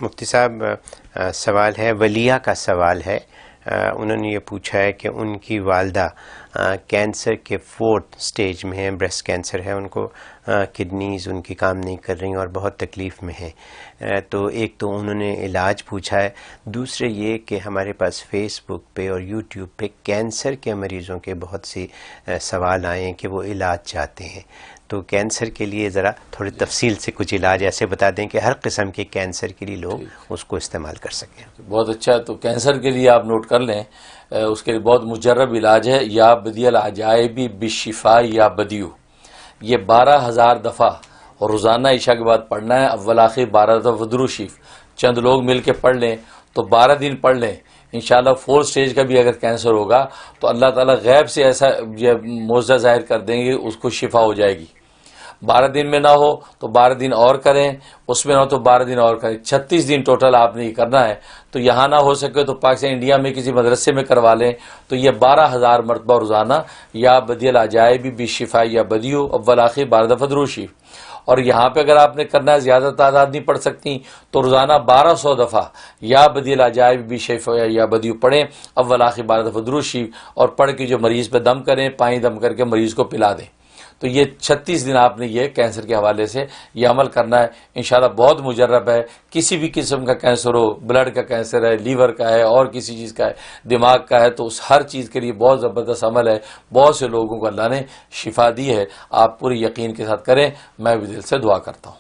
مفتی صاحب سوال ہے، ولیہ کا سوال ہے. انہوں نے یہ پوچھا ہے کہ ان کی والدہ کینسر کے 4th سٹیج میں ہیں، بریسٹ کینسر ہے، ان کو کڈنیز ان کی کام نہیں کر رہی اور بہت تکلیف میں ہیں. تو ایک تو انہوں نے علاج پوچھا ہے، دوسرے یہ کہ ہمارے پاس فیس بک پہ اور یوٹیوب پہ کینسر کے مریضوں کے بہت سی سوال آئے ہیں کہ وہ علاج چاہتے ہیں. تو کینسر کے لیے ذرا تھوڑی تفصیل سے کچھ علاج ایسے بتا دیں کہ ہر قسم کے کینسر کے لیے لوگ اس کو استعمال کر سکیں. بہت اچھا. تو کینسر کے لیے آپ نوٹ کر لیں، اس کے لیے بہت مجرب علاج ہے، یا بدی العجائب بالشفاء یا بدیو. یہ 12,000 دفعہ اور روزانہ عشاء کے بعد پڑھنا ہے. اول آخر 12 دفعہ درود شریف چند لوگ مل کے پڑھ لیں تو 12 دن پڑھ لیں. انشاءاللہ 4 سٹیج کا بھی اگر کینسر ہوگا تو اللہ تعالیٰ غیب سے ایسا معجزہ ظاہر کر دیں گے، اس کو شفا ہو جائے گی. 12 دن میں نہ ہو تو 12 دن اور کریں، اس میں نہ ہو تو 12 دن اور کریں. 36 دن ٹوٹل آپ نے یہ کرنا ہے. تو یہاں نہ ہو سکے تو پاکستان انڈیا میں کسی مدرسے میں کروا لیں. تو یہ 12,000 مرتبہ روزانہ یا بدی العجائب بالشفاء یا بدیو اول آخر 12 دفعہ درود شریف. اور یہاں پہ اگر آپ نے کرنا ہے، زیادہ تعداد نہیں پڑھ سکتی تو روزانہ 1200 دفعہ یا بدی العجائب بالشفاء یا بدیو پڑھیں، اول آخر 12 دفعہ درود شریف، اور پڑھ کے جو مریض پہ دم کریں، پانی دم کر کے مریض کو پلا دیں. تو یہ 36 دن آپ نے یہ کینسر کے حوالے سے یہ عمل کرنا ہے. انشاءاللہ بہت مجرب ہے. کسی بھی قسم کا کینسر ہو، بلڈ کا کینسر ہے، لیور کا ہے، اور کسی چیز کا ہے، دماغ کا ہے، تو اس ہر چیز کے لیے بہت زبردست عمل ہے. بہت سے لوگوں کو اللہ نے شفا دی ہے. آپ پوری یقین کے ساتھ کریں. میں بھی دل سے دعا کرتا ہوں.